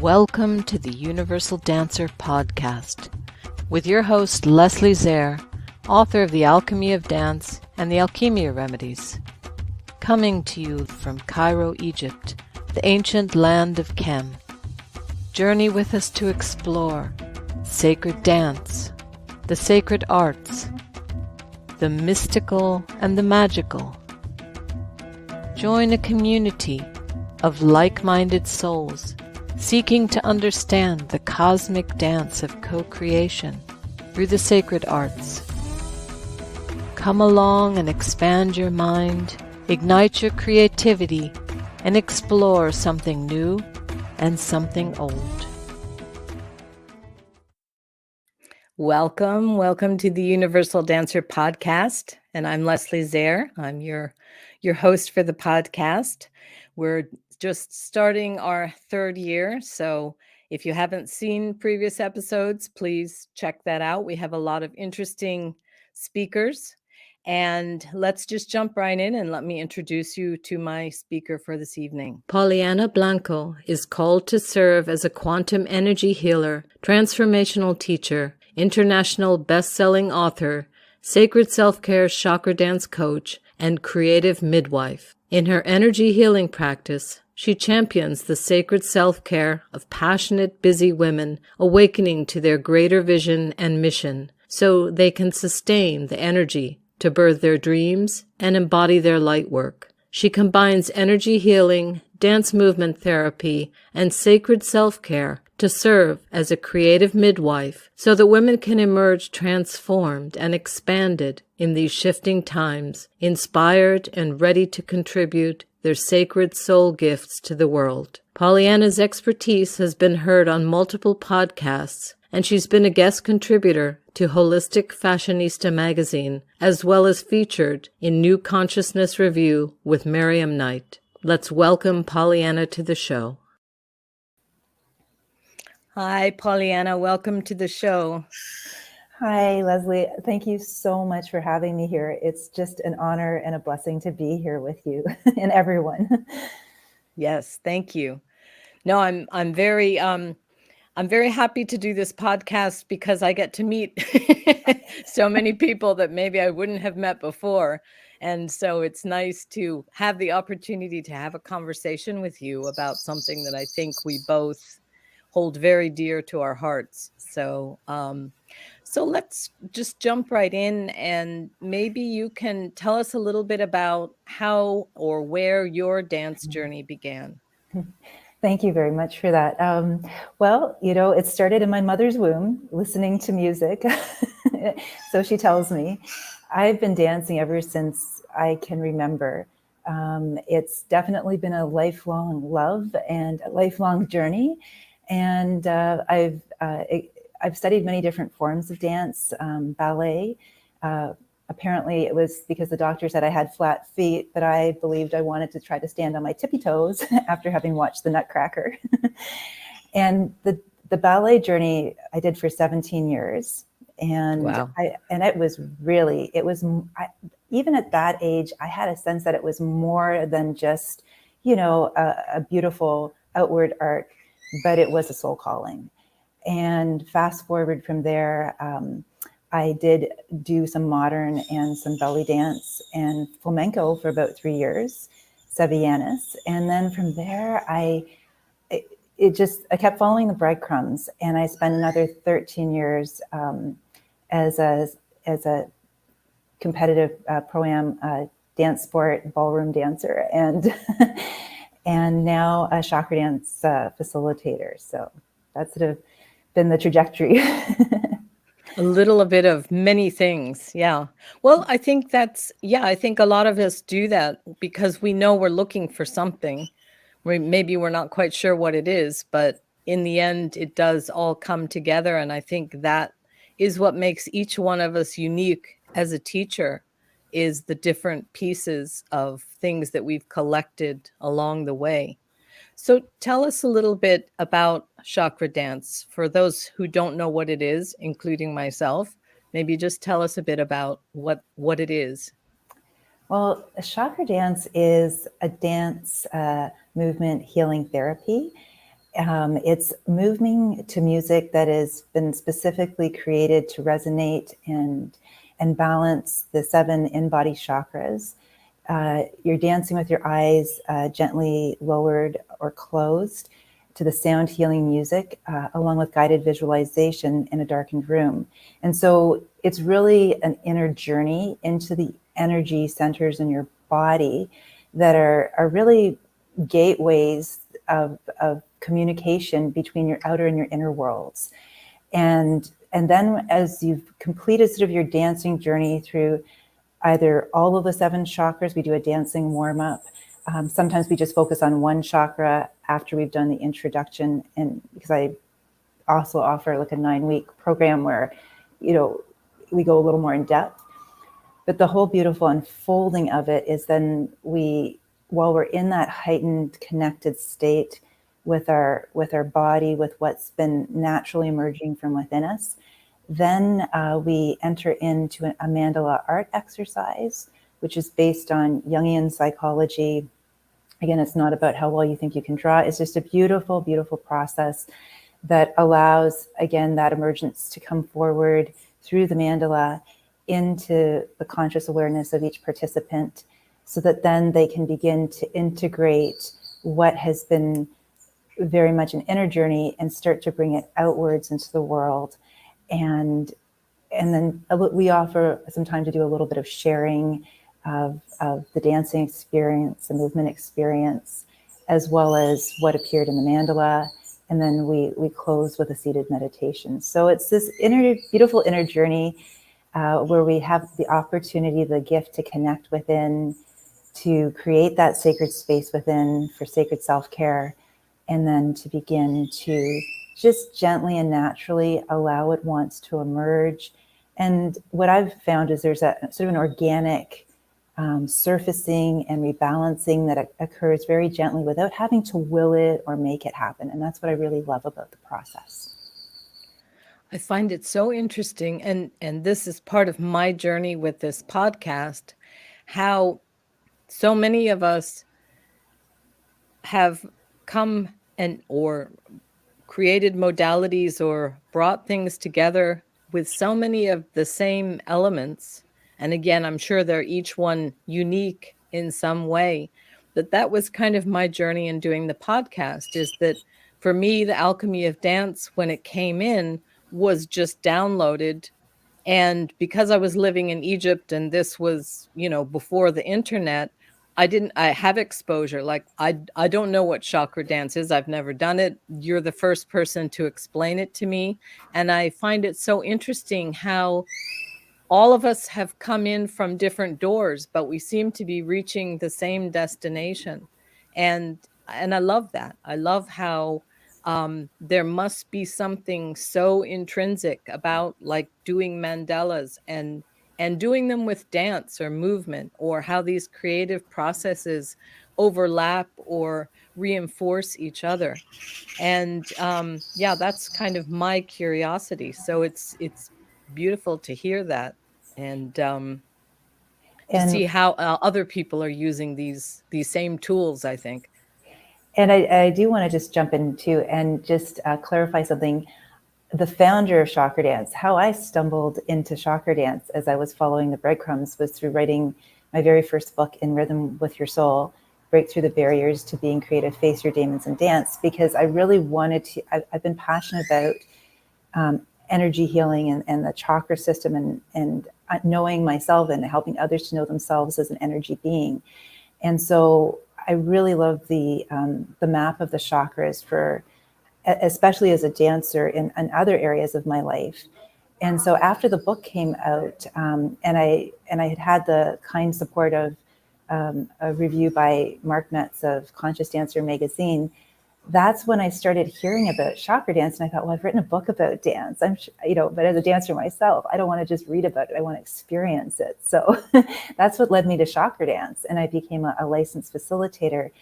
Welcome to the Universal Dancer podcast with your host Leslie Zare, author of The Alchemy of Dance and the Alchemia Remedies. Coming to you from Cairo, Egypt, the ancient land of Chem. Journey with us to explore sacred dance, the sacred arts, the mystical and the magical. Join a community of like-minded souls seeking to understand the cosmic dance of co-creation through the sacred arts. Come along and expand your mind, ignite your creativity, and explore something new and something old. Welcome to the Universal Dancer podcast, and I'm Leslie Zare. I'm your host for the podcast. We're just starting our third year, so if you haven't seen previous episodes, please check that out. We have a lot of interesting speakers, and let's just jump right in and let me introduce you to my speaker for this evening. Pollyanna Blanco is called to serve as a quantum energy healer, transformational teacher, international best-selling author, sacred self-care Chakradance coach, and creative midwife. In her energy healing practice, she champions the sacred self-care of passionate, busy women awakening to their greater vision and mission so they can sustain the energy to birth their dreams and embody their light work. She combines energy healing, dance movement therapy, and sacred self-care to serve as a creative midwife so that women can emerge transformed and expanded in these shifting times, inspired and ready to contribute their sacred soul gifts to the world. Pollyanna's expertise has been heard on multiple podcasts, and she's been a guest contributor to Holistic Fashionista magazine, as well as featured in New Consciousness Review with Miriam Knight. Let's welcome Pollyanna to the show. Hi, Pollyanna. Welcome to the show. Hi, Leslie. Thank you so much for having me here. It's just an honor and a blessing to be here with you and everyone. Yes, thank you. No, I'm very happy to do this podcast because I get to meet so many people that maybe I wouldn't have met before. And so it's nice to have the opportunity to have a conversation with you about something that I think we both hold very dear to our hearts. So let's just jump right in, and maybe you can tell us a little bit about how or where your dance journey began. Thank you very much for that. Well, it started in my mother's womb, listening to music. So she tells me. I've been dancing ever since I can remember. It's definitely been a lifelong love and a lifelong journey. And I've studied many different forms of dance, ballet. Apparently it was because the doctor said I had flat feet, but I believed I wanted to try to stand on my tippy toes after having watched the Nutcracker. And the ballet journey I did for 17 years. And wow. It was even at that age, I had a sense that it was more than just, a beautiful outward arc, but it was a soul calling. And fast forward from there, I did do some modern and some belly dance and flamenco for about 3 years, Sevillanas. And then from there, I kept following the breadcrumbs, and I spent another 13 years as a competitive pro-am dance sport ballroom dancer, and and now a Chakradance facilitator. So that's sort of been the trajectory. A little bit of many things. Yeah. Well, I think I think a lot of us do that because we know we're looking for something. Maybe we're not quite sure what it is, but in the end, it does all come together. And I think that is what makes each one of us unique as a teacher, is the different pieces of things that we've collected along the way. So tell us a little bit about Chakradance for those who don't know what it is, including myself. Maybe just tell us a bit about what it is. Well, Chakradance is a dance movement healing therapy. It's moving to music that has been specifically created to resonate and balance the 7 in-body chakras. You're dancing with your eyes gently lowered or closed to the sound healing music, along with guided visualization in a darkened room. And so it's really an inner journey into the energy centers in your body that are really gateways of communication between your outer and your inner worlds. And then as you've completed sort of your dancing journey through either all of the 7 chakras, we do a dancing warm-up. Sometimes we just focus on one chakra after we've done the introduction, and because I also offer like a 9-week program where, we go a little more in depth. But the whole beautiful unfolding of it is then while we're in that heightened connected state with our body, with what's been naturally emerging from within us, then we enter into a mandala art exercise, which is based on Jungian psychology. Again, it's not about how well you think you can draw. It's just a beautiful, beautiful process that allows, again, that emergence to come forward through the mandala into the conscious awareness of each participant, so that then they can begin to integrate what has been very much an inner journey and start to bring it outwards into the world. And then we offer some time to do a little bit of sharing of the dancing experience, the movement experience, as well as what appeared in the mandala. And then we close with a seated meditation. So it's this beautiful inner journey where we have the opportunity, the gift to connect within, to create that sacred space within for sacred self-care, and then to begin to just gently and naturally allow what wants to emerge. And what I've found is there's a sort of an organic surfacing and rebalancing that occurs very gently without having to will it or make it happen. And that's what I really love about the process. I find it so interesting, and this is part of my journey with this podcast, how so many of us have come or created modalities or brought things together with so many of the same elements. And again, I'm sure they're each one unique in some way. But that was kind of my journey in doing the podcast, is that for me, the Alchemy of Dance, when it came in, was just downloaded. And because I was living in Egypt and this was, before the internet, I have exposure. Like I don't know what Chakradance is. I've never done it. You're the first person to explain it to me. And I find it so interesting how all of us have come in from different doors, but we seem to be reaching the same destination. And I love that. I love how there must be something so intrinsic about like doing mandalas and doing them with dance or movement, or how these creative processes overlap or reinforce each other. And yeah, that's kind of my curiosity. So it's beautiful to hear that, and to see how other people are using these same tools, I think. And I do want to just jump in too and just clarify something. The founder of Chakradance, how I stumbled into Chakradance as I was following the breadcrumbs was through writing my very first book, In Rhythm with Your Soul, Break Through the Barriers to Being Creative, Face Your Daemons and Dance, because I really wanted to, I've been passionate about energy healing and the chakra system and knowing myself and helping others to know themselves as an energy being. And so I really love the map of the chakras for, especially as a dancer in other areas of my life. And so after the book came out, and I had the kind support of a review by Mark Metz of Conscious Dancer magazine, that's when I started hearing about Chakradance. And I thought, well, I've written a book about dance. But as a dancer myself, I don't want to just read about it. I want to experience it. So that's what led me to Chakradance. And I became a licensed facilitator.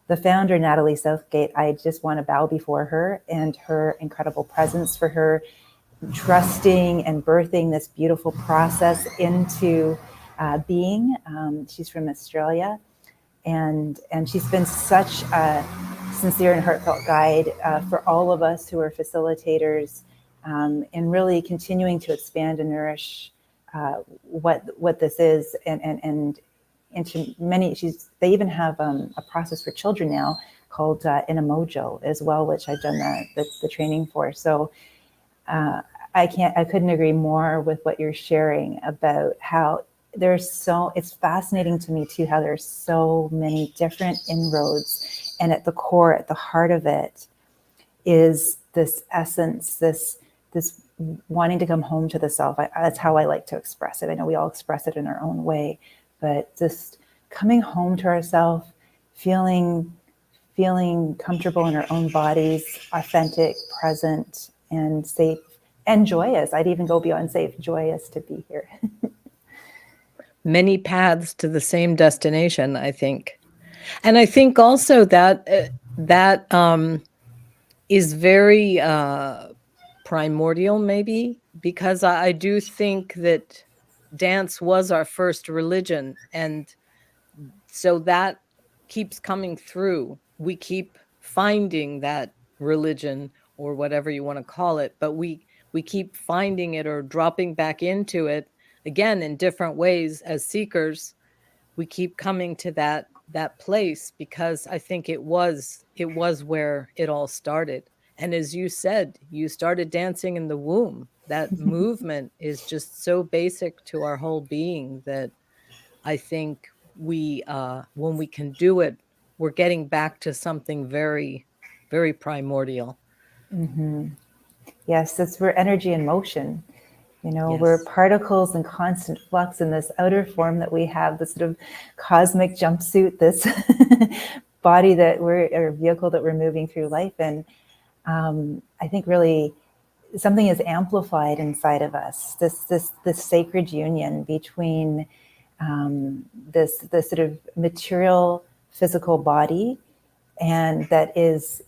The founder, Natalie Southgate, I just want to bow before her and her incredible presence, for her trusting and birthing this beautiful process into being. She's from Australia, and she's been such a sincere and heartfelt guide for all of us who are facilitators, in really continuing to expand and nourish what this is, and into many. They even have a process for children now called Inamojo as well, which I've done the training for. So I couldn't agree more with what you're sharing about how it's fascinating to me too, how there's so many different inroads, and at the core, at the heart of it, is this essence, this wanting to come home to the self. That's how I like to express it. I know we all express it in our own way, but just coming home to ourselves, feeling comfortable in our own bodies, authentic, present, and safe, and joyous. I'd even go beyond safe, joyous to be here. Many paths to the same destination, I think. And I think also that is very primordial, maybe, because I do think that dance was our first religion. And so that keeps coming through. We keep finding that religion, or whatever you want to call it, but we keep finding it or dropping back into it again in different ways as seekers. We keep coming to that place because I think it was where it all started. And as you said, you started dancing in the womb. That movement is just so basic to our whole being that I think when we can do it, we're getting back to something very, very primordial. Mm-hmm. Yes, we're energy in motion. Yes. We're particles in constant flux in this outer form that we have, this sort of cosmic jumpsuit, this body or vehicle that we're moving through life in. I think really something is amplified inside of us. This sacred union between this sort of material physical body, and that is,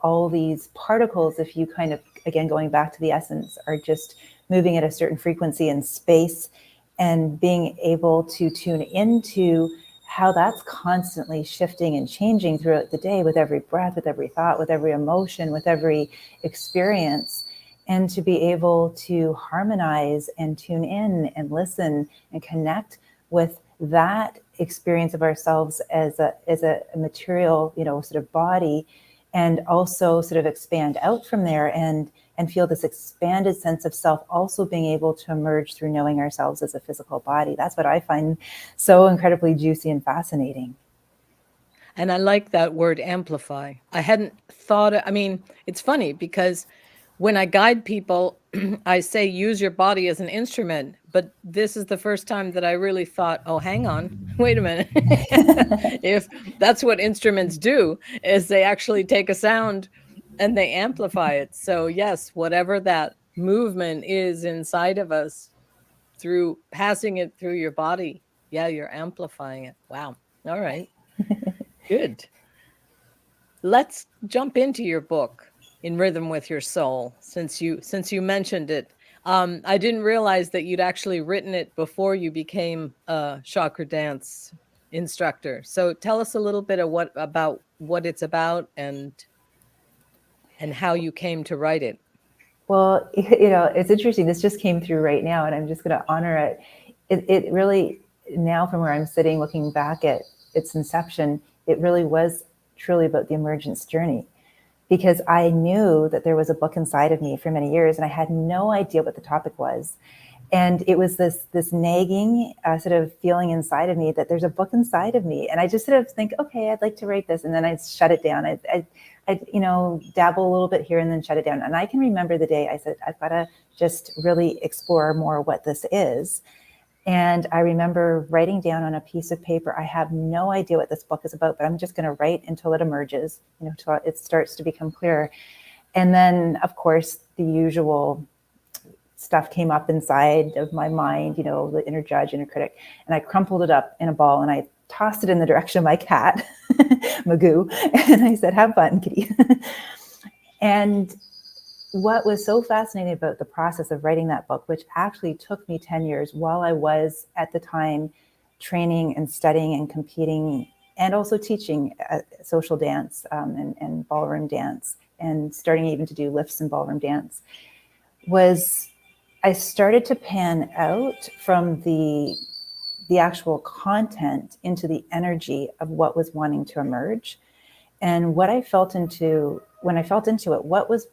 all these particles, if you kind of, again, going back to the essence, are just moving at a certain frequency in space, and being able to tune into how that's constantly shifting and changing throughout the day, with every breath, with every thought, with every emotion, with every experience. And to be able to harmonize and tune in and listen and connect with that experience of ourselves as a material, sort of body, and also sort of expand out from there and feel this expanded sense of self also being able to emerge through knowing ourselves as a physical body. That's what I find so incredibly juicy and fascinating. And I like that word, amplify. I hadn't thought, it's funny because when I guide people, I say use your body as an instrument, but this is the first time that I really thought, oh, hang on, wait a minute. If that's what instruments do, is they actually take a sound and they amplify it. So yes, whatever that movement is inside of us, through passing it through your body, yeah, you're amplifying it. Wow. All right. Good. Let's jump into your book, In Rhythm with Your Soul, since you mentioned it. I didn't realize that you'd actually written it before you became a Chakradance instructor. So tell us a little bit about what it's about and how you came to write it. Well, it's interesting. This just came through right now, and I'm just going to honor it. It really, now from where I'm sitting, looking back at its inception, it really was truly about the emergence journey, because I knew that there was a book inside of me for many years, and I had no idea what the topic was. And it was this nagging sort of feeling inside of me that there's a book inside of me. And I just sort of think, okay, I'd like to write this. And then I'd shut it down. I'd dabble a little bit here and then shut it down. And I can remember the day I said, I've got to just really explore more what this is. And I remember writing down on a piece of paper, I have no idea what this book is about, but I'm just going to write until it emerges, until it starts to become clearer. And then, of course, the usual stuff came up inside of my mind, the inner judge, inner critic, and I crumpled it up in a ball and I tossed it in the direction of my cat, Magoo, and I said, have fun, kitty. And what was so fascinating about the process of writing that book, which actually took me 10 years while I was at the time training and studying and competing and also teaching social dance and ballroom dance, and starting even to do lifts in ballroom dance, was I started to pan out from the actual content into the energy of what was wanting to emerge. And what I felt into, when I felt into it, what was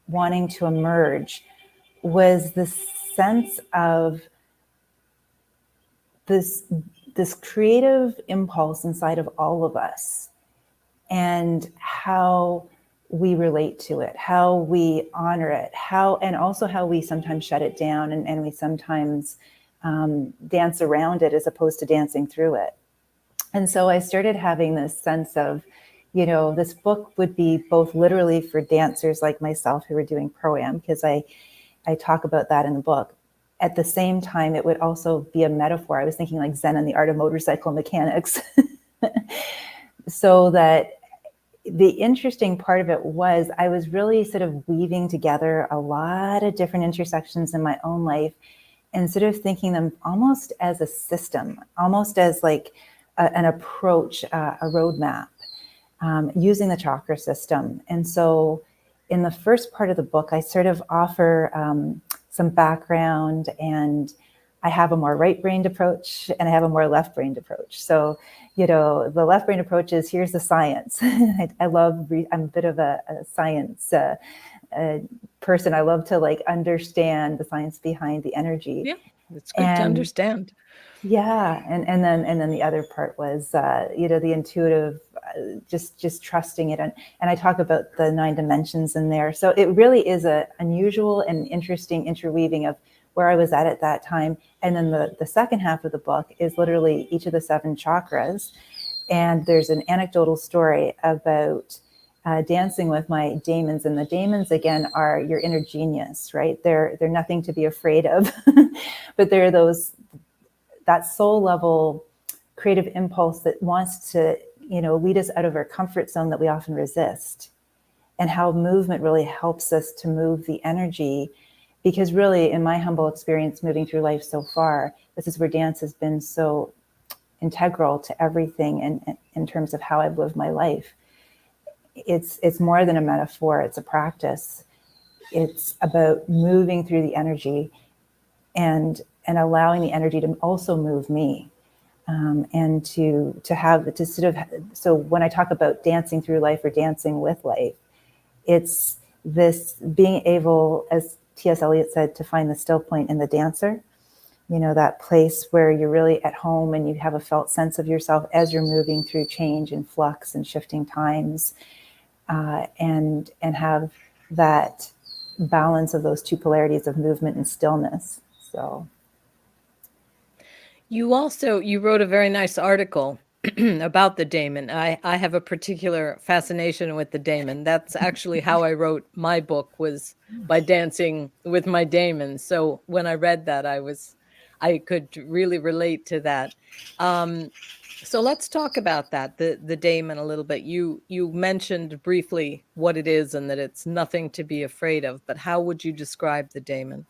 wanting to emerge was this sense of this creative impulse inside of all of us, and how we relate to it, how we honor it, and also how we sometimes shut it down, and we sometimes dance around it as opposed to dancing through it. And so I started having this sense of, this book would be both literally for dancers like myself who were doing pro-am, because I talk about that in the book. At the same time, it would also be a metaphor. I was thinking like Zen and the Art of Motorcycle Mechanics. So that the interesting part of it was I was really sort of weaving together a lot of different intersections in my own life, and sort of thinking them almost as a system, almost as like an approach, a roadmap, using the chakra system. And so in the first part of the book, I sort of offer some background, and I have a more right-brained approach and I have a more left-brained approach. So, the left-brained approach is, here's the science. I'm a bit of a science person. I love to like understand the science behind the energy. Yeah, it's good to understand. Yeah, and then the other part was, the intuitive, just trusting it, and I talk about the 9 dimensions in there. So it really is a unusual and interesting interweaving of where I was at that time. And then the second half of the book is literally each of the 7 chakras, and there's an anecdotal story about dancing with my daemons. And the daemons, again, are your inner genius, right? They're nothing to be afraid of, but they're that soul level creative impulse that wants to, lead us out of our comfort zone that we often resist, and how movement really helps us to move the energy. Because really, in my humble experience moving through life so far, this is where dance has been so integral to everything in terms of how I've lived my life. It's more than a metaphor, it's a practice. It's about moving through the energy and allowing the energy to also move me. And to sort of, so when I talk about dancing through life or dancing with life, it's this being able, as T.S. Eliot said, to find the still point in the dancer, that place where you're really at home and you have a felt sense of yourself as you're moving through change and flux and shifting times, and have that balance of those 2 polarities of movement and stillness. So. You wrote a very nice article about the Daemon. I have a particular fascination with the Daemon. That's actually how I wrote my book, was by dancing with my Daemon. So when I read that, I could really relate to that. So let's talk about that, the Daemon, a little bit. You mentioned briefly what it is and that it's nothing to be afraid of, but how would you describe the Daemon?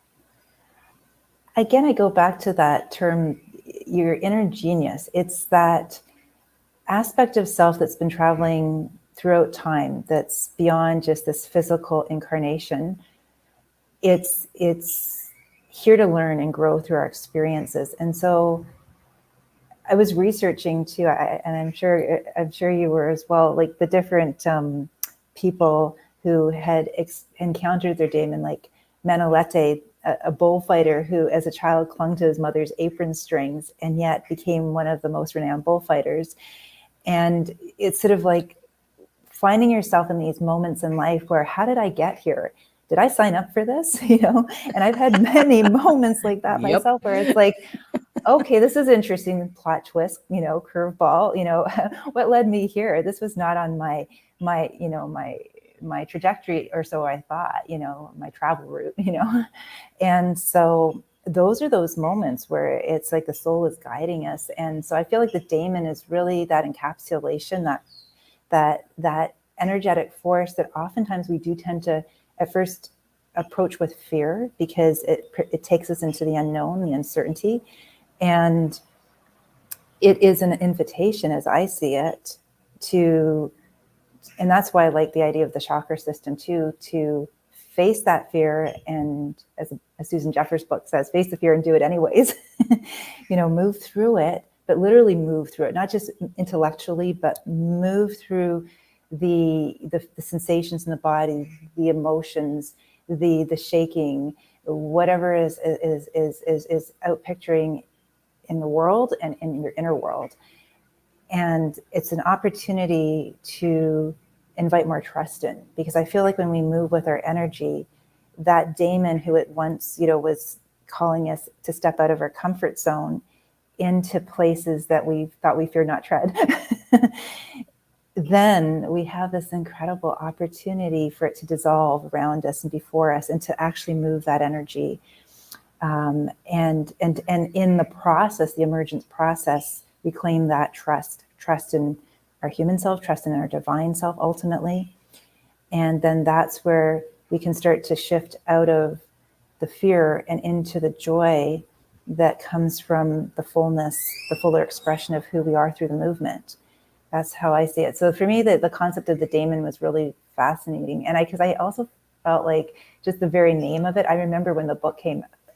Again, I go back to that term, your inner genius. It's that aspect of self that's been traveling throughout time, that's beyond just this physical incarnation. It's here to learn and grow through our experiences. And so I was researching too, and I'm sure you were as well, like the different people who had encountered their Daemon, like Manolete, a bullfighter who as a child clung to his mother's apron strings and yet became one of the most renowned bullfighters. And it's sort of like finding yourself in these moments in life where, how did I get here? Did I sign up for this? And I've had many moments like that myself, where it's like, okay, this is interesting, plot twist, curveball, what led me here? This was not on my trajectory, or so I thought, my travel route, And so those are those moments where it's like the soul is guiding us. And so I feel like the Daemon is really that encapsulation, that energetic force that oftentimes we do tend to at first approach with fear, because it takes us into the unknown, the uncertainty. And it is an invitation, as I see it, to, and that's why I like the idea of the chakra system too, to face that fear. And as Susan Jeffers' book says, face the fear and do it anyways. Move through it, but literally move through it, not just intellectually, but move through the sensations in the body, the emotions, the shaking, whatever is out picturing in the world and in your inner world. And it's an opportunity to invite more trust in, because I feel like when we move with our energy, that Daemon who at once, was calling us to step out of our comfort zone into places that we thought we feared not tread, then we have this incredible opportunity for it to dissolve around us and before us, and to actually move that energy. And in the process, the emergence process, we claim that trust in our human self, trust in our divine self ultimately. And then that's where we can start to shift out of the fear and into the joy that comes from the fullness, the fuller expression of who we are through the movement. That's how I see it. So for me, the concept of the Daemon was really fascinating. And because I also felt like just the very name of it, I remember when the book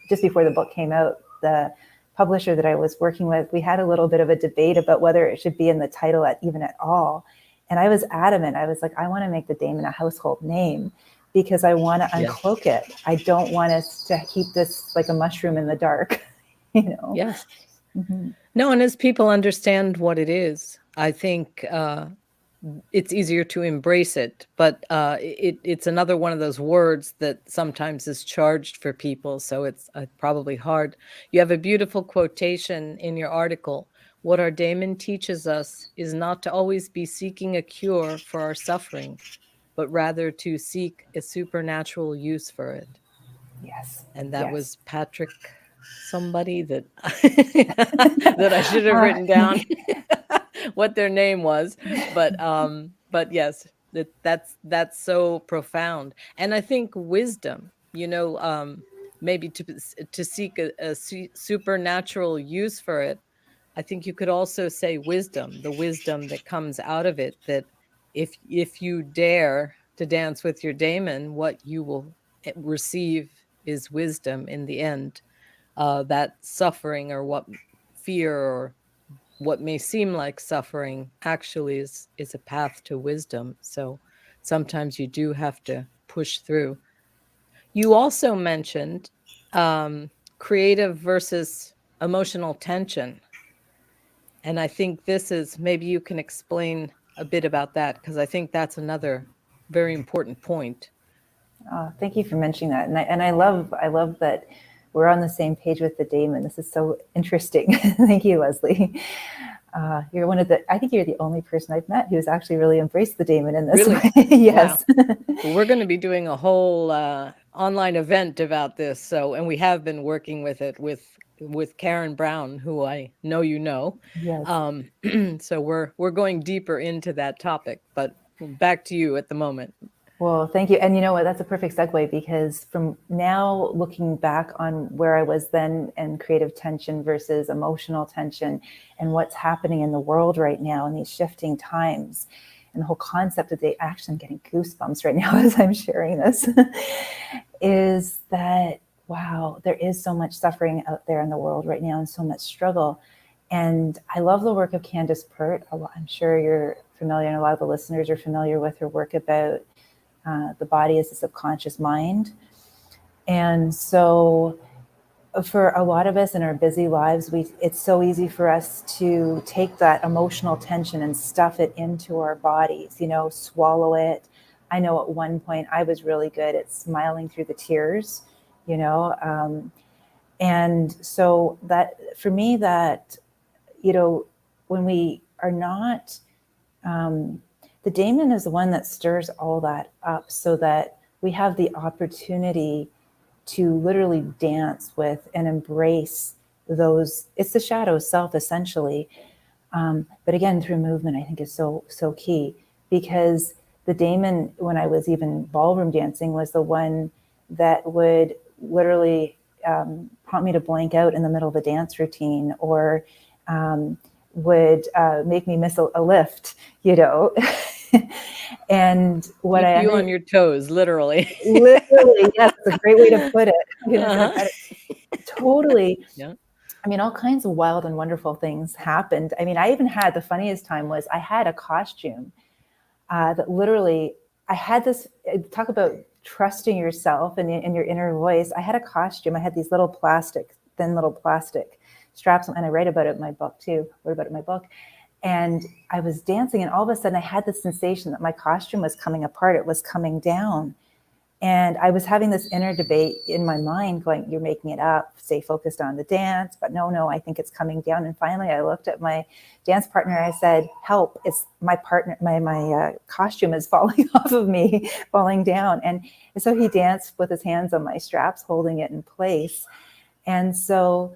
just before the book came out, the publisher that I was working with, we had a little bit of a debate about whether it should be in the title even at all. And I was adamant. I was like, I want to make the Daemon a household name, because I want to uncloak it. I don't want us to keep this like a mushroom in the dark, Yes. Mm-hmm. No, and as people understand what it is, I think it's easier to embrace it. But it's another one of those words that sometimes is charged for people, so it's probably hard. You have a beautiful quotation in your article. What our Daemon teaches us is not to always be seeking a cure for our suffering, but rather to seek a supernatural use for it. Yes. And that Yes. was Patrick somebody that that I should have written down what their name was. But yes, that's so profound. And I think wisdom, maybe to seek a supernatural use for it. I think you could also say wisdom, the wisdom that comes out of it, that if you dare to dance with your Daemon, what you will receive is wisdom in the end. That suffering, or what fear, or what may seem like suffering, actually is a path to wisdom. So sometimes you do have to push through. You also mentioned creative versus emotional tension. And I think maybe you can explain a bit about that, because I think that's another very important point. Oh, thank you for mentioning that. And I love that we're on the same page with the Daemon. This is so interesting. Thank you, Leslie. I think you're the only person I've met who's actually really embraced the Daemon in this way. Yes. Wow. Well, we're going to be doing a whole online event about this. And we have been working with it with Karen Brown, who I know you know. Yes. So we're going deeper into that topic, but back to you at the moment. Well, thank you. And you know what, that's a perfect segue, because from now looking back on where I was then, and creative tension versus emotional tension, and what's happening in the world right now in these shifting times, and the whole concept of I'm getting goosebumps right now as I'm sharing this, is that, wow, there is so much suffering out there in the world right now, and so much struggle. And I love the work of Candace Pert. I'm sure you're familiar, and a lot of the listeners are familiar with her work about the body as a subconscious mind. And so for a lot of us in our busy lives, it's so easy for us to take that emotional tension and stuff it into our bodies, swallow it. I know at one point I was really good at smiling through the tears, and so that, for me, that, when we are not, the Daemon is the one that stirs all that up, so that we have the opportunity to literally dance with and embrace those. It's the shadow self, essentially. But again, through movement, I think is so key, because the Daemon, when I was even ballroom dancing, was the one that would literally prompt me to blank out in the middle of a dance routine, or would make me miss a lift, you know. And what Keep I you ended, on your toes, literally. literally, yes, it's a great way to put it. You know, Uh-huh. totally. Yeah. I mean, all kinds of wild and wonderful things happened. I mean, I even had, the funniest time was I had a costume that literally, I had this, talk about trusting yourself and your inner voice. I had a costume. I had these little thin little plastic straps, and I write about it in my book too, wrote about it in my book. And I was dancing, and all of a sudden I had the sensation that my costume was coming apart. It was coming down. And I was having this inner debate in my mind going, you're making it up, stay focused on the dance. But no, I think it's coming down. And finally I looked at my dance partner and I said, help, it's my partner, my costume is falling off of me, falling down. And so he danced with his hands on my straps, holding it in place. And so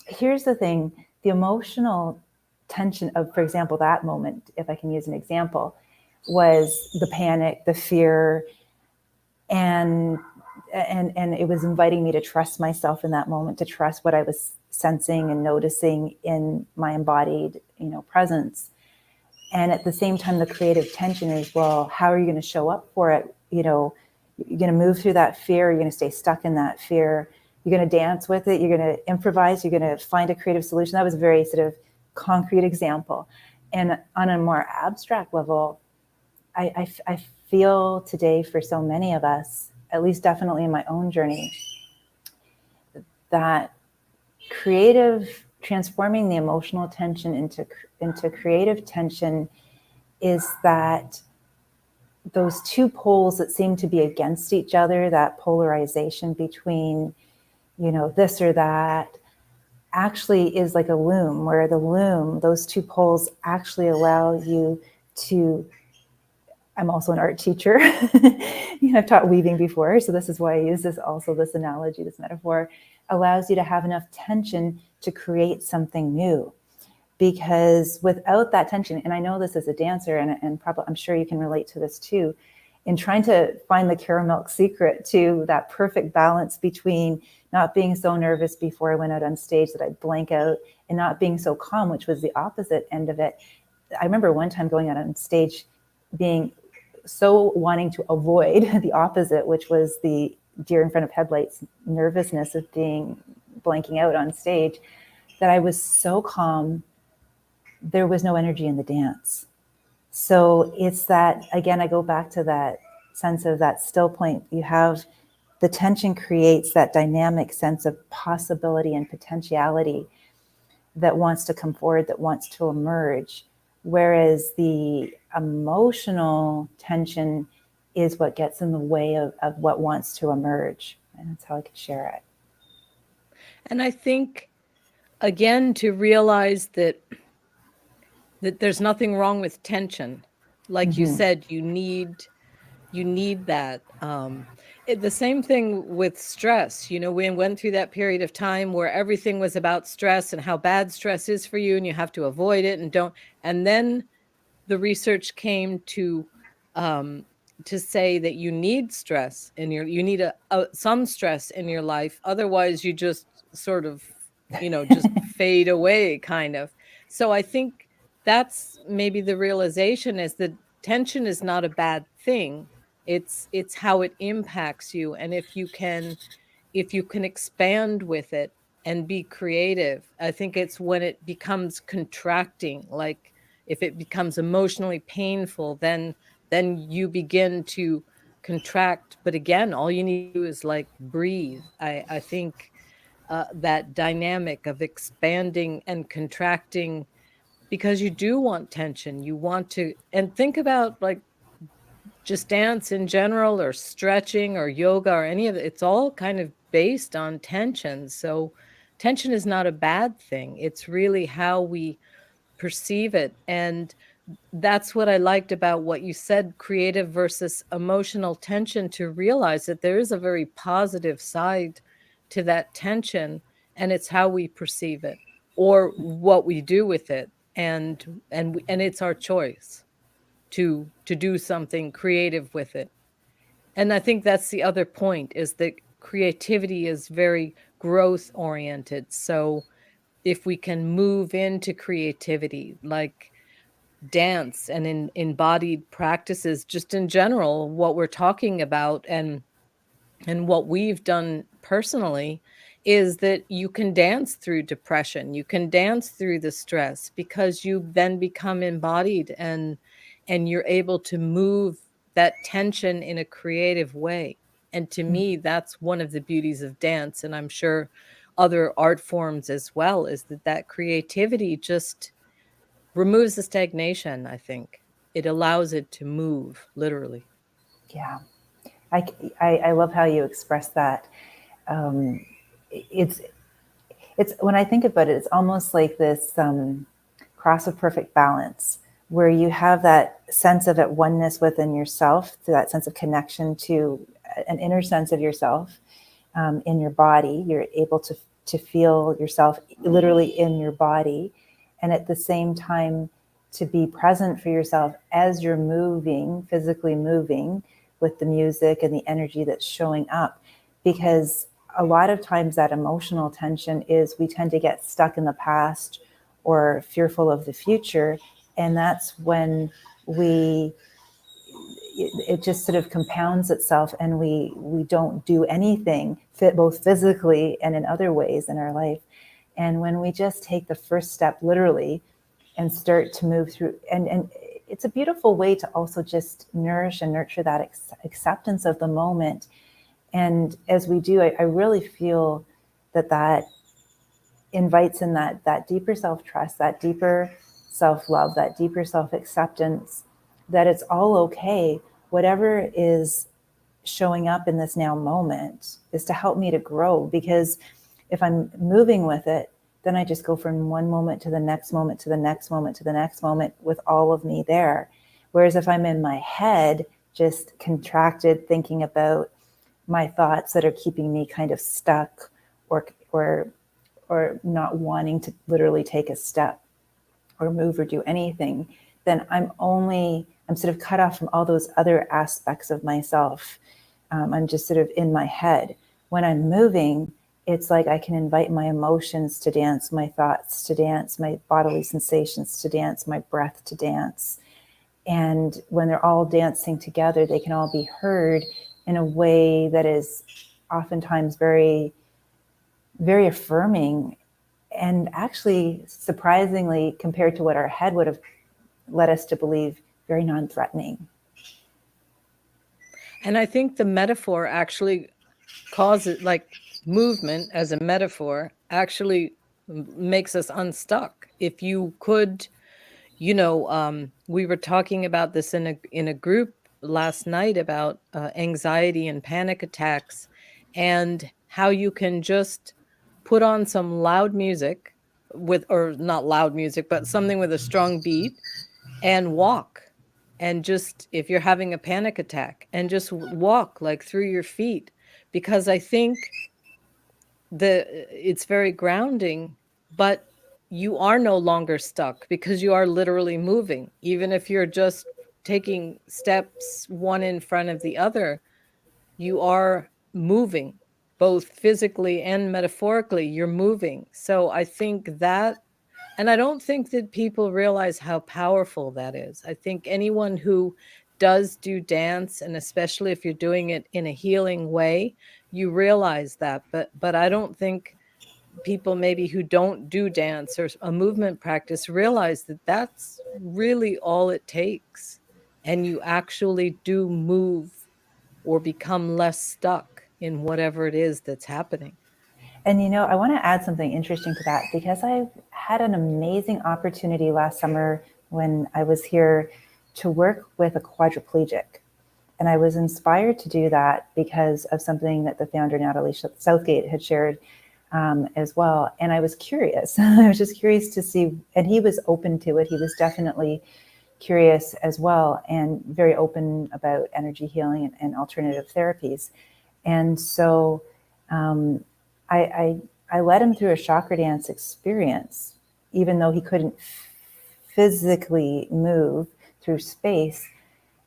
here's the thing, the emotional tension of, for example, that moment, if I can use an example, was the panic, the fear, and it was inviting me to trust myself in that moment, to trust what I was sensing and noticing in my embodied, presence. And at the same time, the creative tension is, well, how are you going to show up for it? You're going to move through that fear. You're going to stay stuck in that fear. You're going to dance with it. You're going to improvise. You're going to find a creative solution. That was a very sort of concrete example. And on a more abstract level, I feel today for so many of us, at least definitely in my own journey, that transforming the emotional tension into creative tension is that those two poles that seem to be against each other, that polarization between, this or that, actually is like a loom, where those two poles actually allow you to. I'm also an art teacher. I've taught weaving before, so this is why I use this analogy, this metaphor, allows you to have enough tension to create something new. Because without that tension, and I know this as a dancer, and probably I'm sure you can relate to this too, in trying to find the caramel secret to that perfect balance between not being so nervous before I went out on stage that I'd blank out, and not being so calm, which was the opposite end of it. I remember one time going out on stage being so wanting to avoid the opposite, which was the deer in front of headlights nervousness of blanking out on stage, that I was so calm, there was no energy in the dance. So it's that, again, I go back to that sense of that still point. You have the tension creates that dynamic sense of possibility and potentiality that wants to come forward, that wants to emerge. Whereas the emotional tension is what gets in the way of what wants to emerge. And that's how I could share it. And I think, again, to realize that there's nothing wrong with tension. Like you said, you need that. The same thing with stress. We went through that period of time where everything was about stress and how bad stress is for you, and you have to avoid it and don't. And then the research came to say that you need stress you need some stress in your life. Otherwise, you just sort of, just fade away, kind of. So I think that's maybe the realization, is that tension is not a bad thing. It's how it impacts you. And if you can expand with it and be creative, I think it's when it becomes contracting. Like, if it becomes emotionally painful, then you begin to contract. But again, all you need to do is like breathe. I think that dynamic of expanding and contracting, because you do want tension, you want to. And think about, like, just dance in general, or stretching, or yoga, or any of it. It's all kind of based on tension. So tension is not a bad thing. It's really how we perceive it. And that's what I liked about what you said, creative versus emotional tension, to realize that there is a very positive side to that tension, and it's how we perceive it, or what we do with it. And it's our choice to do something creative with it. And I think that's the other point, is that creativity is very growth oriented. So if we can move into creativity, like dance and in embodied practices, just in general, what we're talking about and what we've done personally is that you can dance through depression, you can dance through the stress because you then become embodied and you're able to move that tension in a creative way. And to me, that's one of the beauties of dance, and I'm sure other art forms as well, is that that creativity just removes the stagnation, I think. It allows it to move, literally. Yeah. I love how you express that. Um, it's it's when I think about it, it's almost like this cross of perfect balance, where you have that sense of at oneness within yourself, to that sense of connection to an inner sense of yourself in your body. You're able to feel yourself literally in your body, and at the same time to be present for yourself as you're moving, physically moving, with the music and the energy that's showing up. Because a lot of times that emotional tension is we tend to get stuck in the past or fearful of the future. And that's when we it just sort of compounds itself, and we don't do anything fit both physically and in other ways in our life. And when we just take the first step literally and start to move through, and it's a beautiful way to also just nourish and nurture that acceptance of the moment. And as we do, I really feel that invites in that deeper self-trust, that deeper self-love, that deeper self-acceptance, that it's all okay. Whatever is showing up in this now moment is to help me to grow. Because if I'm moving with it, then I just go from one moment to the next moment, to the next moment, to the next moment, with all of me there. Whereas if I'm in my head, just contracted, thinking about my thoughts that are keeping me kind of stuck, or not wanting to literally take a step or move or do anything, then I'm sort of cut off from all those other aspects of myself. I'm just sort of in my head. When I'm moving, it's like I can invite my emotions to dance, my thoughts to dance, my bodily sensations to dance, my breath to dance. And when they're all dancing together, they can all be heard in a way that is oftentimes very, very affirming, and actually, surprisingly, compared to what our head would have led us to believe, very non-threatening. And I think the metaphor actually causes, like, movement as a metaphor actually makes us unstuck. If you could, we were talking about this in a group last night about anxiety and panic attacks, and how you can just put on some loud music or not loud music, but something with a strong beat, and walk. And just, if you're having a panic attack, and just walk like through your feet, because I think it's very grounding, but you are no longer stuck because you are literally moving. Even if you're just taking steps one in front of the other, you are moving, both physically and metaphorically. You're moving. So I think that, and I don't think that people realize how powerful that is. I think anyone who does do dance, and especially if you're doing it in a healing way, you realize that. But I don't think people maybe who don't do dance or a movement practice realize that that's really all it takes. And you actually do move or become less stuck in whatever it is that's happening. And I want to add something interesting to that, because I had an amazing opportunity last summer when I was here to work with a quadriplegic. And I was inspired to do that because of something that the founder, Natalie Southgate, had shared as well. And I was curious. I was just curious to see, and he was open to it. He was definitely curious as well, and very open about energy healing and alternative therapies. And so I led him through a Chakradance experience, even though he couldn't physically move through space.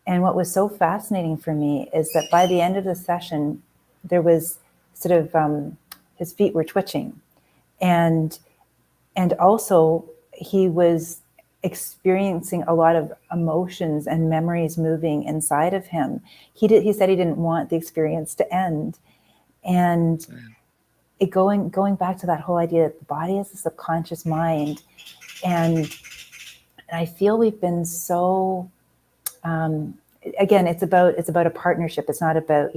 And what was so fascinating for me is that by the end of the session, there was sort of his feet were twitching. And And also he was experiencing a lot of emotions and memories moving inside of him. He said he didn't want the experience to end. And it going back to that whole idea that the body is a subconscious mind. And I feel we've been so, again, it's about a partnership. It's not about,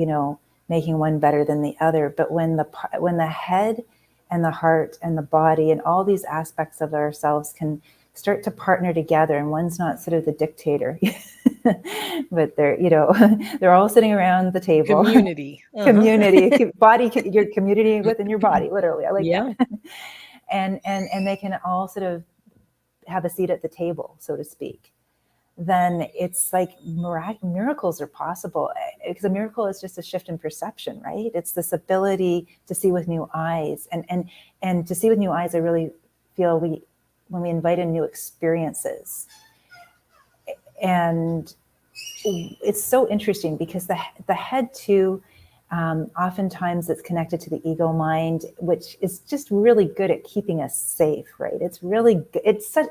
making one better than the other. But when the head and the heart and the body and all these aspects of ourselves can start to partner together, and one's not sort of the dictator, but they're all sitting around the table. Community. Community, body, your community within your body, literally. I like that. And they can all sort of have a seat at the table, so to speak. Then it's like miracles are possible, because a miracle is just a shift in perception, right? It's this ability to see with new eyes, and to see with new eyes. I really feel when we invite in new experiences, and it's so interesting because the head too, oftentimes it's connected to the ego mind, which is just really good at keeping us safe, right? It's really good. It's such,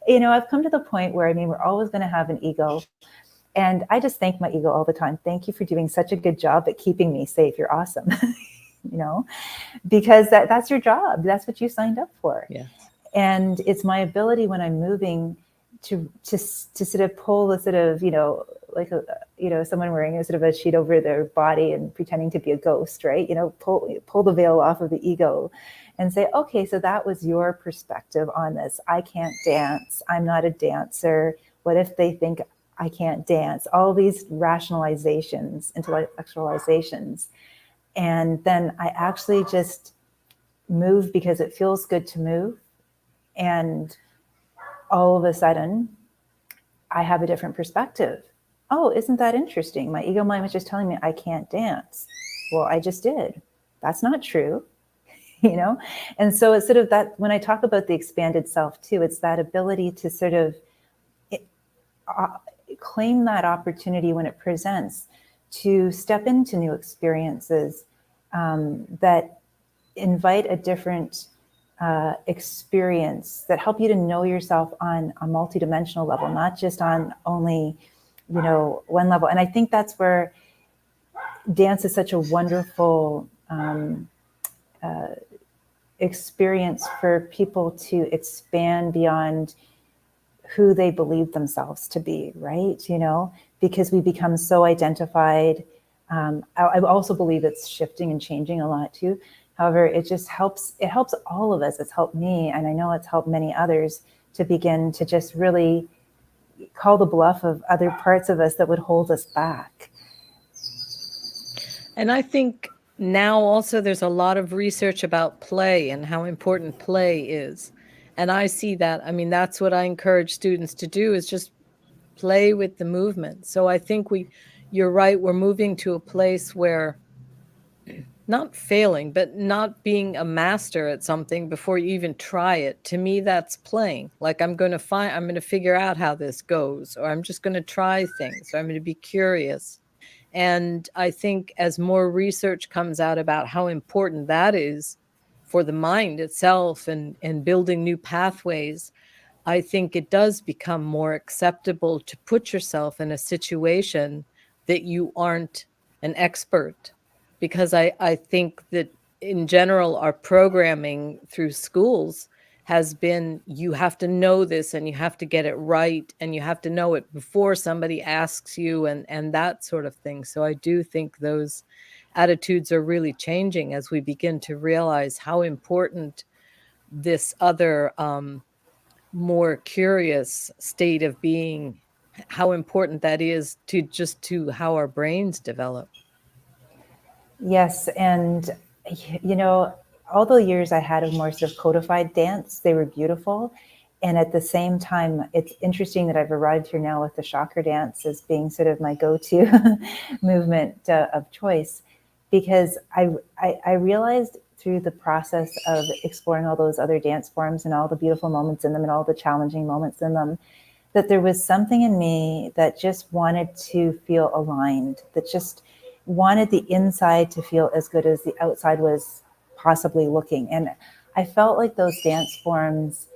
I've come to the point where, we're always going to have an ego. And I just thank my ego all the time. Thank you for doing such a good job at keeping me safe. You're awesome. Because that's your job. That's what you signed up for. Yes. And it's my ability when I'm moving to sort of pull the sort of, like someone wearing a sort of a sheet over their body and pretending to be a ghost, right? Pull the veil off of the ego and say, okay, so that was your perspective on this. I can't dance. I'm not a dancer. What if they think I can't dance? All these rationalizations, intellectualizations. And then I actually just move because it feels good to move. And all of a sudden, I have a different perspective. Oh, isn't that interesting? My ego mind was just telling me I can't dance. Well, I just did. That's not true, And so it's sort of that, when I talk about the expanded self too, it's that ability to sort of claim that opportunity when it presents, to step into new experiences that invite a different experience, that help you to know yourself on a multidimensional level, not just on only, one level. And I think that's where dance is such a wonderful experience for people to expand beyond who they believe themselves to be, right? Because we become so identified. I also believe it's shifting and changing a lot too. However, it just helps. It helps all of us. It's helped me, and I know it's helped many others to begin to just really call the bluff of other parts of us that would hold us back. And I think now also there's a lot of research about play and how important play is. And I see that. That's what I encourage students to do, is just play with the movement. So I think you're right. We're moving to a place where not failing, but not being a master at something before you even try it. To me, that's playing. Like I'm going to figure out how this goes, or I'm just going to try things, or I'm going to be curious. And I think as more research comes out about how important that is for the mind itself and building new pathways, I think it does become more acceptable to put yourself in a situation that you aren't an expert. Because I think that in general, our programming through schools has been, you have to know this and you have to get it right and you have to know it before somebody asks you and that sort of thing. So I do think those attitudes are really changing as we begin to realize how important this other more curious state of being, how important that is to how our brains develop. Yes, and all the years I had of more sort of codified dance, they were beautiful. And at the same time, it's interesting that I've arrived here now with the Chakradance as being sort of my go-to movement of choice, because I realized through the process of exploring all those other dance forms and all the beautiful moments in them and all the challenging moments in them, that there was something in me that just wanted to feel aligned, that just wanted the inside to feel as good as the outside was possibly looking. And I felt like those dance forms,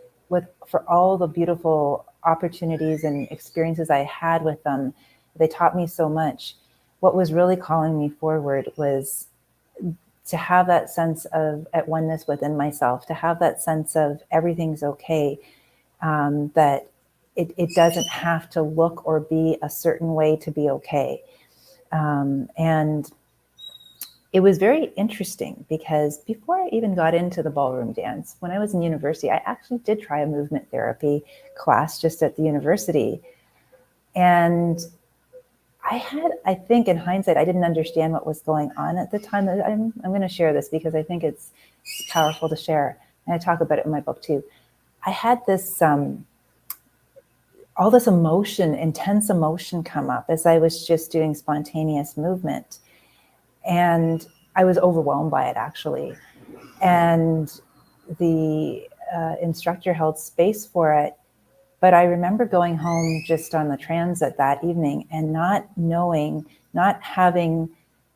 for all the beautiful opportunities and experiences I had with them, they taught me so much. What was really calling me forward was to have that sense of at oneness within myself, to have that sense of everything's okay, that it doesn't have to look or be a certain way to be okay. And it was very interesting because before I even got into the ballroom dance, when I was in university, I actually did try a movement therapy class just at the university. And I think in hindsight, I didn't understand what was going on at the time. I'm going to share this because I think it's powerful to share. And I talk about it in my book too. I had this, all this emotion, intense emotion come up as I was just doing spontaneous movement. And I was overwhelmed by it, actually. And the instructor held space for it. But I remember going home just on the transit that evening and not knowing, not having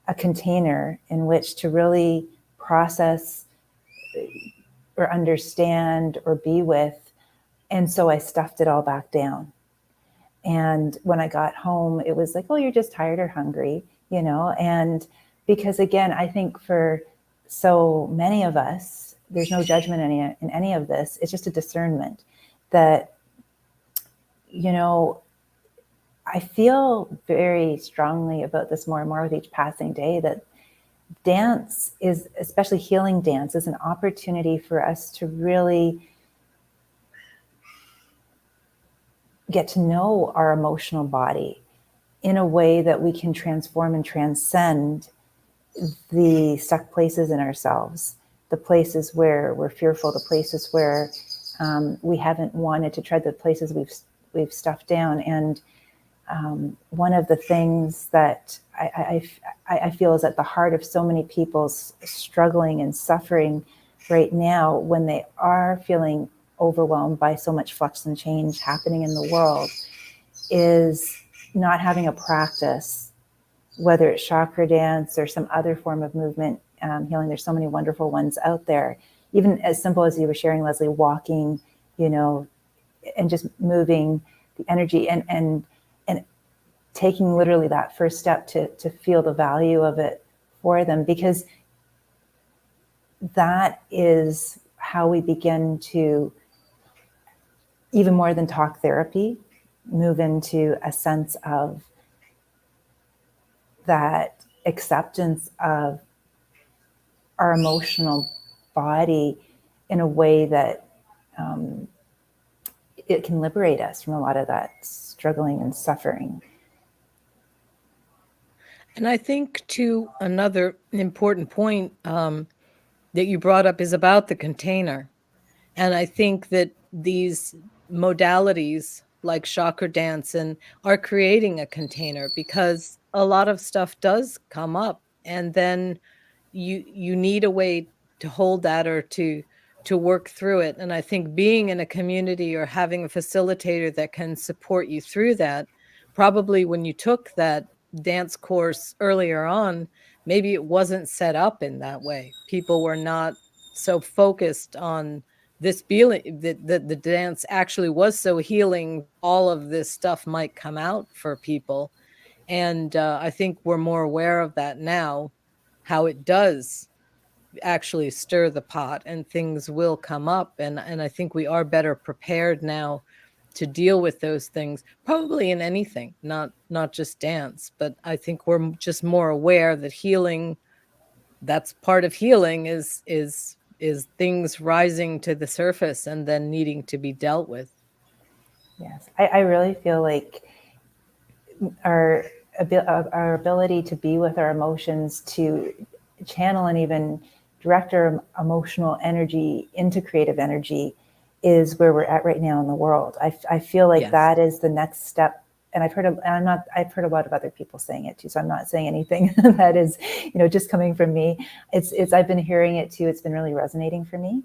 a container in which to really process or understand or be with. And so I stuffed it all back down. And when I got home, it was like, oh, you're just tired or hungry, you know? And because again, I think for so many of us, there's no judgment in any of this. It's just a discernment that, you know, I feel very strongly about this more and more with each passing day, that dance is, especially healing dance, is an opportunity for us to really get to know our emotional body in a way that we can transform and transcend the stuck places in ourselves, the places where we're fearful, the places where we haven't wanted to tread, the places we've stuffed down. And one of the things that I feel is at the heart of so many people's struggling and suffering right now, when they are feeling overwhelmed by so much flux and change happening in the world, is not having a practice, whether it's Chakradance or some other form of movement healing. There's so many wonderful ones out there, even as simple as you were sharing, Leslie, walking, you know, and just moving the energy and taking literally that first step to feel the value of it for them, because that is how we begin to, even more than talk therapy, move into a sense of that acceptance of our emotional body in a way that it can liberate us from a lot of that struggling and suffering. And I think too, another important point that you brought up is about the container. And I think that these modalities like Chakradance and are creating a container, because a lot of stuff does come up, and then you need a way to hold that or to work through it. And I think being in a community or having a facilitator that can support you through that, probably when you took that dance course earlier on, maybe it wasn't set up in that way. People were not so focused on this feeling that the dance actually was so healing. All of this stuff might come out for people. And I think we're more aware of that now, how it does actually stir the pot and things will come up. And I think we are better prepared now to deal with those things, probably in anything, not just dance. But I think we're just more aware that healing, that's part of healing, is things rising to the surface and then needing to be dealt with. Yes, I really feel like our ability to be with our emotions, to channel and even direct our emotional energy into creative energy, is where we're at right now in the world. I feel like Yes. that is the next step. And I've heard a lot of other people saying it too. So I'm not saying anything that is, you know, just coming from me. I've been hearing it too. It's been really resonating for me.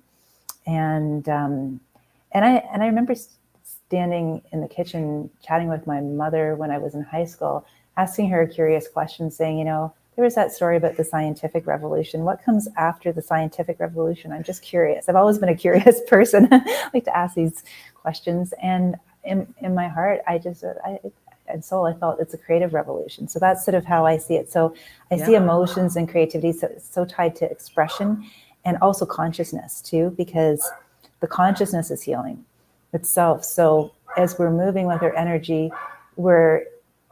And I remember standing in the kitchen chatting with my mother when I was in high school, asking her a curious question, saying, you know, there was that story about the scientific revolution. What comes after the scientific revolution? I'm just curious. I've always been a curious person. I like to ask these questions. And in my heart, and soul, I felt it's a creative revolution. So that's sort of how I see it. So I see emotions and creativity so tied to expression and also consciousness too, because the consciousness is healing itself. So as we're moving with our energy, we're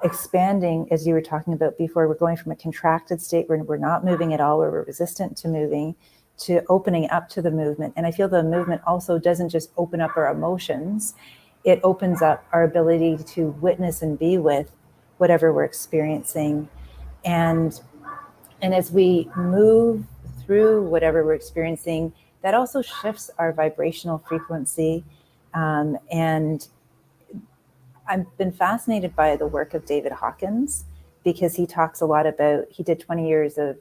expanding, as you were talking about before. We're going from a contracted state where we're not moving at all, where we're resistant to moving, to opening up to the movement. And I feel the movement also doesn't just open up our emotions, it opens up our ability to witness and be with whatever we're experiencing. And as we move through whatever we're experiencing, that also shifts our vibrational frequency. And I've been fascinated by the work of David Hawkins, because he talks a lot about, he did 20 years of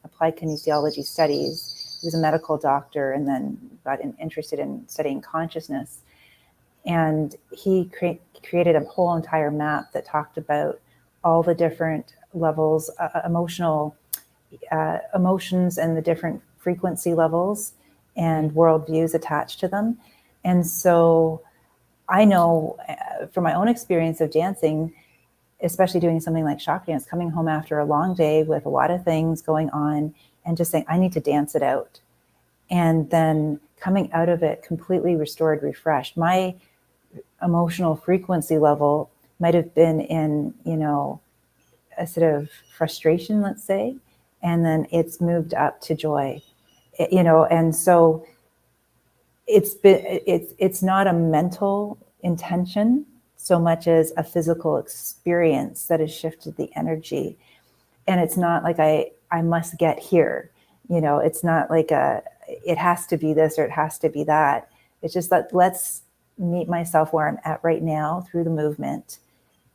applied kinesiology studies. He was a medical doctor and then got interested in studying consciousness. And he created a whole entire map that talked about all the different levels, emotions and the different frequency levels and worldviews attached to them. And so I know from my own experience of dancing, especially doing something like Chakradance, coming home after a long day with a lot of things going on and just saying, I need to dance it out. And then coming out of it completely restored, refreshed. My emotional frequency level might have been in, a sort of frustration, let's say, and then it's moved up to joy, and so it's not a mental intention so much as a physical experience that has shifted the energy. And it's not like I must get here, it's not like it has to be this or it has to be that. It's just that let's meet myself where I'm at right now through the movement,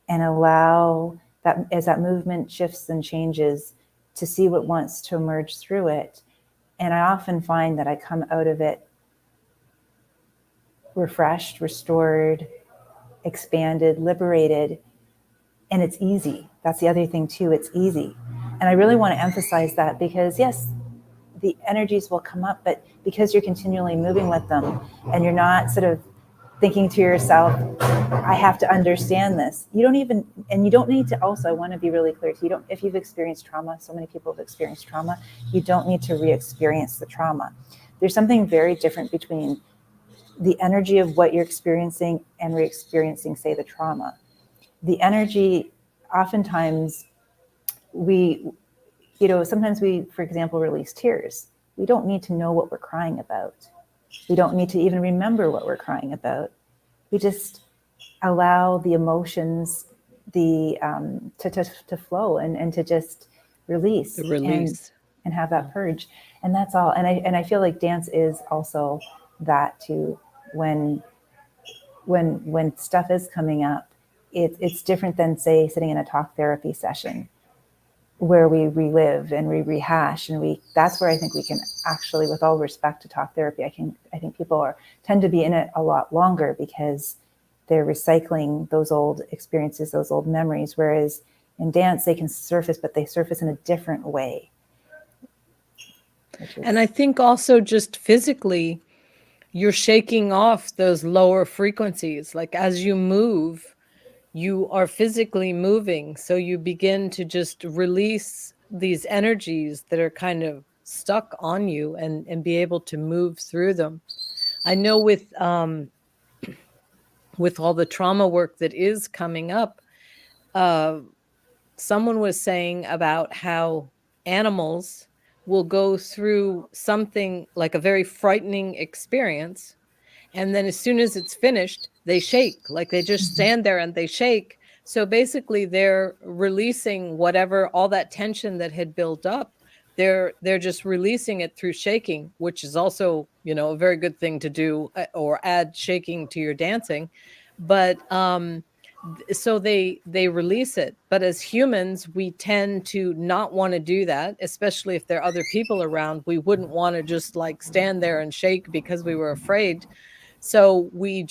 and allow that, as that movement shifts and changes, to see what wants to emerge through it. And I often find that I come out of it refreshed, restored, expanded, liberated, and it's easy. That's the other thing too, it's easy. And I really want to emphasize that, because yes, the energies will come up, but because you're continually moving with them and you're not sort of thinking to yourself, I have to understand this. You don't need to, also, I want to be really clear to you, if you've experienced trauma, so many people have experienced trauma, you don't need to re-experience the trauma. There's something very different between the energy of what you're experiencing and re-experiencing, say, the trauma. The energy, oftentimes sometimes we, for example, release tears. We don't need to know what we're crying about. We don't need to even remember what we're crying about. We just allow the emotions to flow and to just release. The release. And have that purge. And that's all. And I feel like dance is also that too. When stuff is coming up, it's different than, say, sitting in a talk therapy session where we relive and we rehash, and that's where I think we can actually, with all respect to talk therapy, I think people tend to be in it a lot longer because they're recycling those old experiences, those old memories, whereas in dance they can surface, but they surface in a different way. And I think also just physically, you're shaking off those lower frequencies. Like as you move, you are physically moving. So you begin to just release these energies that are kind of stuck on you and be able to move through them. I know with all the trauma work that is coming up, someone was saying about how animals will go through something like a very frightening experience, and then as soon as it's finished, they shake, like they just stand there and they shake. So basically they're releasing whatever, all that tension that had built up, they're just releasing it through shaking, which is also, a very good thing to do, or add shaking to your dancing. But so they release it. But as humans, we tend to not want to do that, especially if there are other people around. We wouldn't want to just like stand there and shake because we were afraid. So we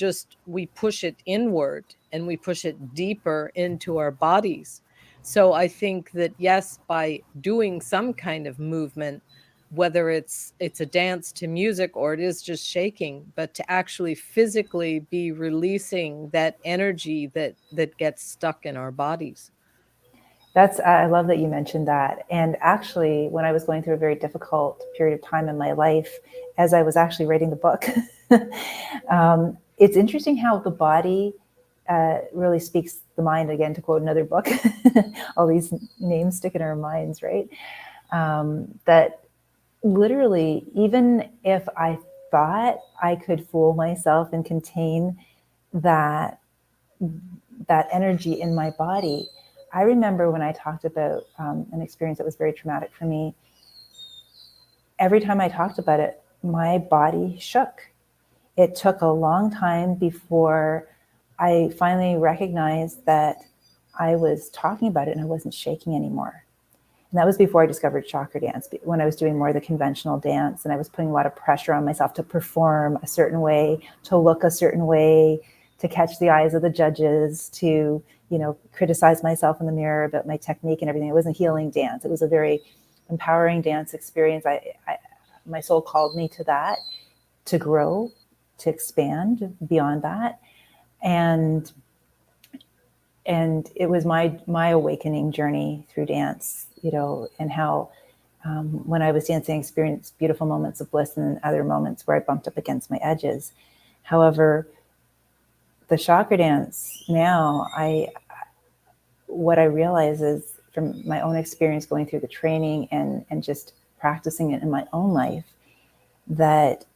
push it inward and we push it deeper into our bodies. So I think that, yes, by doing some kind of movement, whether it's a dance to music or it is just shaking, but to actually physically be releasing that energy that gets stuck in our bodies. I love that you mentioned that. And actually, when I was going through a very difficult period of time in my life, as I was actually writing the book, it's interesting how the body really speaks the mind, again, to quote another book. All these names stick in our minds, right? That literally, even if I thought I could fool myself and contain that energy in my body, I remember when I talked about an experience that was very traumatic for me, every time I talked about it, my body shook. It took a long time before I finally recognized that I was talking about it and I wasn't shaking anymore. And that was before I discovered Chakradance, when I was doing more of the conventional dance and I was putting a lot of pressure on myself to perform a certain way, to look a certain way, to catch the eyes of the judges, to, criticize myself in the mirror about my technique and everything. It wasn't healing dance. It was a very empowering dance experience. My soul called me to that, to grow, to expand beyond that. And it was my awakening journey through dance, and how when I was dancing, I experienced beautiful moments of bliss and other moments where I bumped up against my edges. However, the chakra dance now, what I realize is, from my own experience going through the training and just practicing it in my own life, that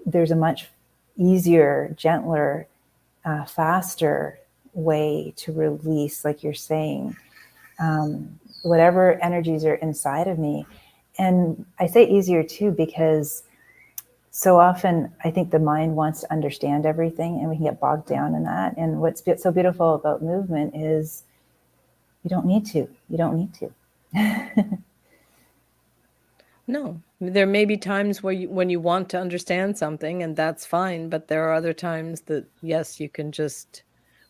there's a much easier, gentler, faster way to release, like you're saying, whatever energies are inside of me. And I say easier too, because so often I think the mind wants to understand everything and we can get bogged down in that. And what's so beautiful about movement is you don't need to. No, there may be times when you want to understand something, and that's fine, but there are other times that, yes, you can just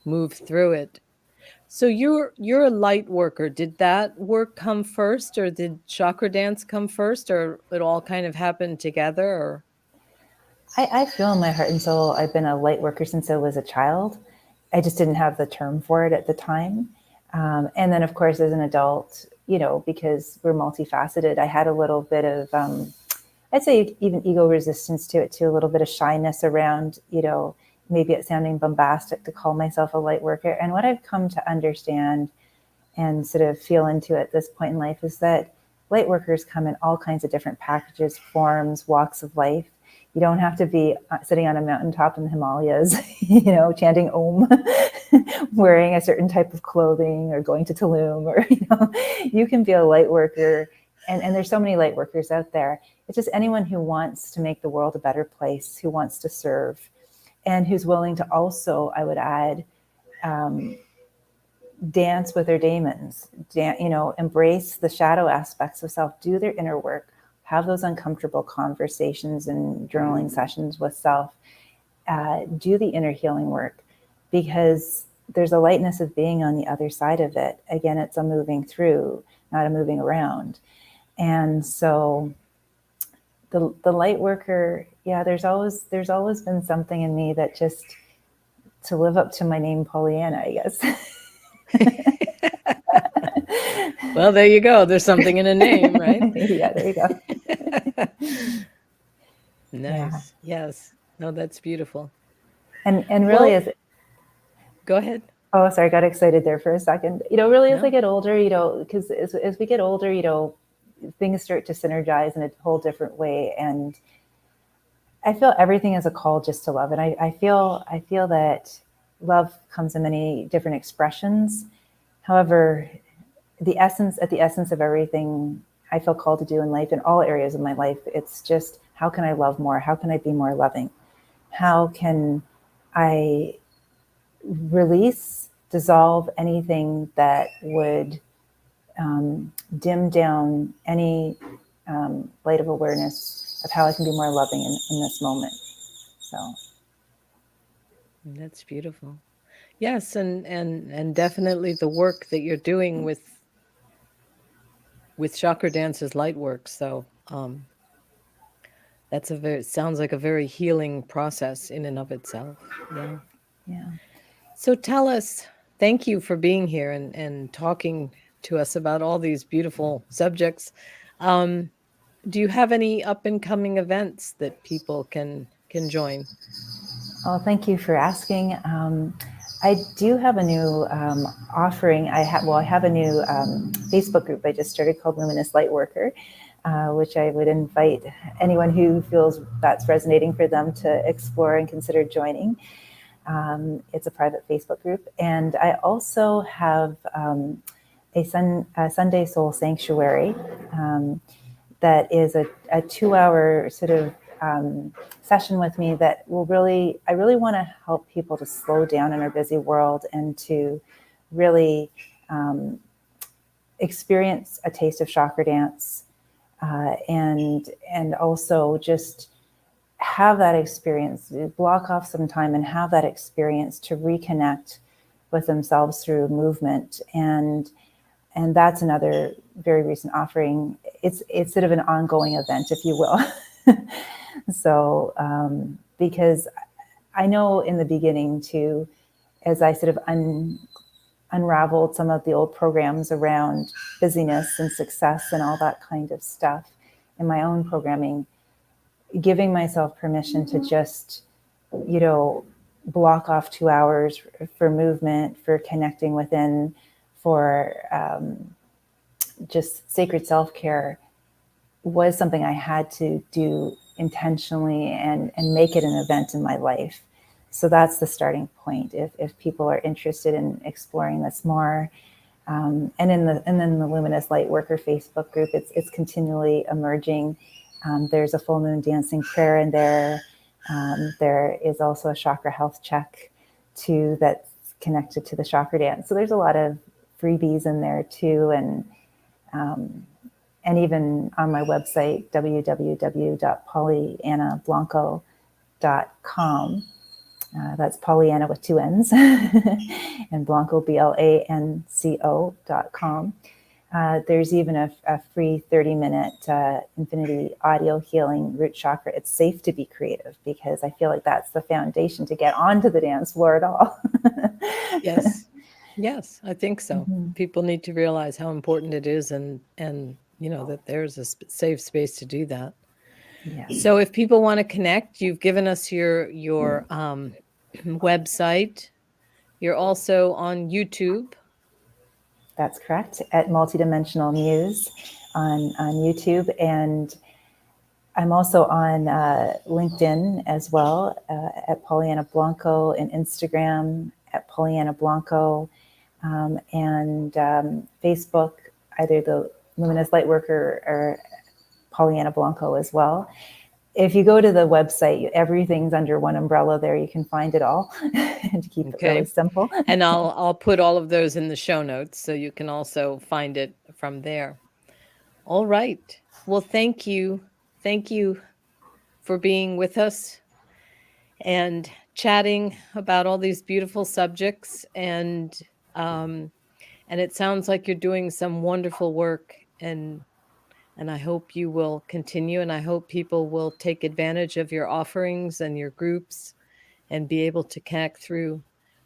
move through it. So you're a light worker. Did that work come first, or did chakra dance come first, or it all kind of happened together? Or I feel in my heart and soul I've been a light worker since I was a child. I just didn't have the term for it at the time. And then, of course, as an adult, because we're multifaceted, I had a little bit of, I'd say even ego resistance to it too, a little bit of shyness around, maybe it sounding bombastic to call myself a light worker. And what I've come to understand and sort of feel into at this point in life is that light workers come in all kinds of different packages, forms, walks of life. You don't have to be sitting on a mountaintop in the Himalayas, chanting Om, wearing a certain type of clothing, or going to Tulum, or, you can be a light worker. And there's so many light workers out there. It's just anyone who wants to make the world a better place, who wants to serve, and who's willing to also, I would add, dance with their demons, embrace the shadow aspects of self, do their inner work, have those uncomfortable conversations and journaling sessions with self, do the inner healing work, because there's a lightness of being on the other side of it. Again, it's a moving through, not a moving around. And so the light worker, there's always been something in me that just, to live up to my name, Pollyanna, I guess. Well, there you go. There's something in a name, right? Yeah, there you go. Nice. Yeah. Yes. No, that's beautiful. And really, go ahead. Oh, sorry, I got excited there for a second. Really, as I get older, because as we get older, things start to synergize in a whole different way. And I feel everything is a call just to love. And I feel that love comes in many different expressions. However, at the essence of everything I feel called to do in life, in all areas of my life, it's just, how can I love more? How can I be more loving? How can I release, dissolve anything that would dim down any light of awareness of how I can be more loving in this moment. So that's beautiful. Yes, and definitely the work that you're doing with with Chakradance is light work. So that's sounds like a very healing process in and of itself. Yeah. Yeah. So tell us, thank you for being here and talking to us about all these beautiful subjects. Um, do you have any up and coming events that people can join? Well, thank you for asking. I do have a new offering. I have a new Facebook group I just started called Luminous Lightworker, which I would invite anyone who feels that's resonating for them to explore and consider joining. It's a private Facebook group. And I also have a Sunday Soul Sanctuary that is a 2-hour sort of session with me that I really want to help people to slow down in our busy world and to really experience a taste of Chakradance and also just have that experience, block off some time and have that experience to reconnect with themselves through movement. And that's another very recent offering. It's sort of an ongoing event, if you will. So, because I know in the beginning too, as I sort of unraveled some of the old programs around busyness and success and all that kind of stuff in my own programming, giving myself permission to just, block off 2 hours for movement, for connecting within, for just sacred self-care was something I had to do intentionally and make it an event in my life. So that's the starting point. If people are interested in exploring this more, and then the Luminous Lightworker Facebook group, it's continually emerging. There's a full moon dancing prayer in there. There is also a chakra health check too that's connected to the Chakradance. So there's a lot of freebies in there too, and even on my website, www.pollyannablanco.com. That's Pollyanna with 2 N's and Blanco, BLANCO.com. There's even a free 30-minute infinity audio healing root chakra. It's safe to be creative because I feel like that's the foundation to get onto the dance floor at all. Yes, I think so. Mm-hmm. People need to realize how important it is and that there's a safe space to do that. Yes. So if people want to connect, you've given us your website. You're also on YouTube. That's correct, at Multidimensional Muse on YouTube. And I'm also on LinkedIn as well, at Pollyanna Blanco, and Instagram at Pollyanna Blanco, and Facebook, either the Luminous Lightworker or Pollyanna Blanco as well. If you go to the website, everything's under one umbrella there. You can find it all to keep it really simple. And I'll put all of those in the show notes so you can also find it from there. All right. Well, thank you. Thank you for being with us and chatting about all these beautiful subjects. And it sounds like you're doing some wonderful work, and I hope you will continue, and I hope people will take advantage of your offerings and your groups and be able to connect through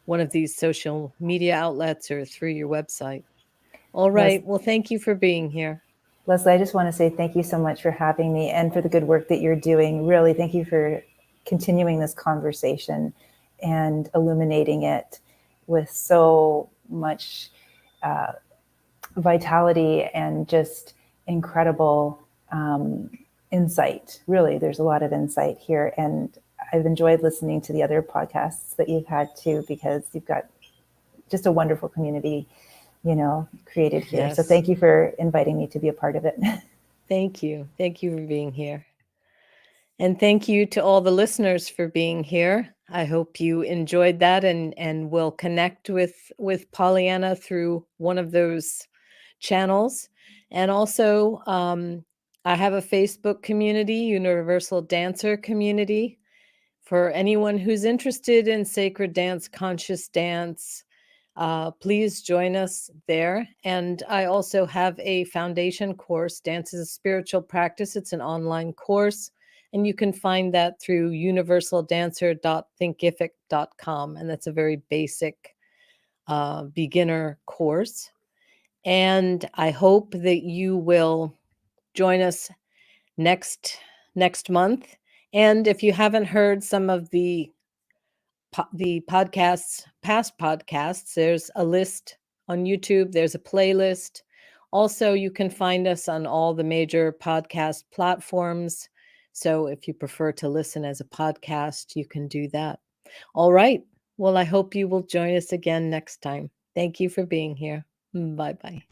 one of these social media outlets or through your website. All right. Well, thank you for being here. Leslie, I just want to say thank you so much for having me and for the good work that you're doing. Really, thank you for continuing this conversation and illuminating it with so much vitality and just incredible insight. Really, there's a lot of insight here. And I've enjoyed listening to the other podcasts that you've had too, because you've got just a wonderful community, created here. Yes. So thank you for inviting me to be a part of it. Thank you. Thank you for being here. And thank you to all the listeners for being here. I hope you enjoyed that and will connect with Pollyanna through one of those channels. And also, I have a Facebook community, Universal Dancer Community, for anyone who's interested in sacred dance, conscious dance, Please join us there. And I also have a foundation course, Dance is a Spiritual Practice. It's an online course, and you can find that through universaldancer.thinkific.com. And that's a very basic beginner course. And I hope that you will join us next month. And if you haven't heard some of the podcasts, past podcasts, there's a list on YouTube, there's a playlist. Also, you can find us on all the major podcast platforms. So if you prefer to listen as a podcast, you can do that. All right. Well, I hope you will join us again next time. Thank you for being here. Bye-bye.